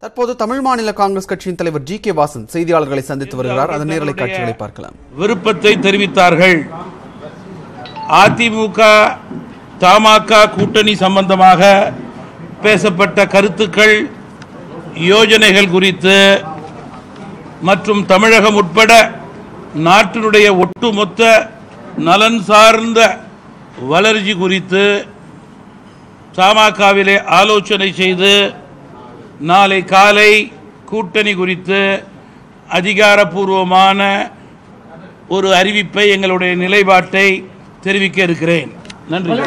தற்போது தமிழ் மாநில காங்கிரஸ் கட்சியின் தலைவர் ஜி.கே. வாசன் செய்தியாளர்களை சந்தித்து வருகிறார். அதன் நேரலை காட்சிகளை பார்க்கலாம். விருப்பத்தை தெரிவித்தார்கள். அதிமுக தமாக கூட்டணி சம்பந்தமாக பேசப்பட்ட கருத்துக்கள், யோஜனைகள் குறித்து மற்றும் தமிழகம் உட்பட நாட்டினுடைய ஒட்டுமொத்த நலன் சார்ந்த வளர்ச்சி குறித்து தமாகவிலே ஆலோசனை செய்து நாளை காலை கூட்டணி குறித்து அதிகாரப்பூர்வமான ஒரு அறிவிப்பை, எங்களுடைய நிலைப்பாட்டை தெரிவிக்க இருக்கிறேன். நன்றி.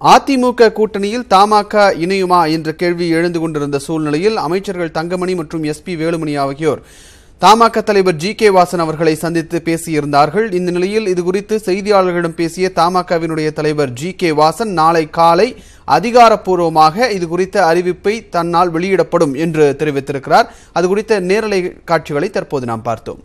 அதிமுக கூட்டணியில் தமாக இணையுமா என்ற கேள்வி எழுந்து கொண்டிருந்த சூழ்நிலையில் அமைச்சர்கள் தங்கமணி மற்றும் எஸ்.பி. வேலுமணி ஆகியோர் தமாக தலைவர் ஜி.கே. வாசன் அவர்களை சந்தித்து பேசியிருந்தார்கள். இந்த நிலையில் இதுகுறித்து செய்தியாளர்களிடம் பேசிய தமாகவினுடைய தலைவர் ஜி.கே. வாசன் நாளை காலை அதிகாரப்பூர்வமாக இது குறித்த அறிவிப்பை தன்னால் வெளியிடப்படும் என்று தெரிவித்திருக்கிறார். அது குறித்த நேரலை காட்சிகளை தற்போது நாம் பார்த்தோம்.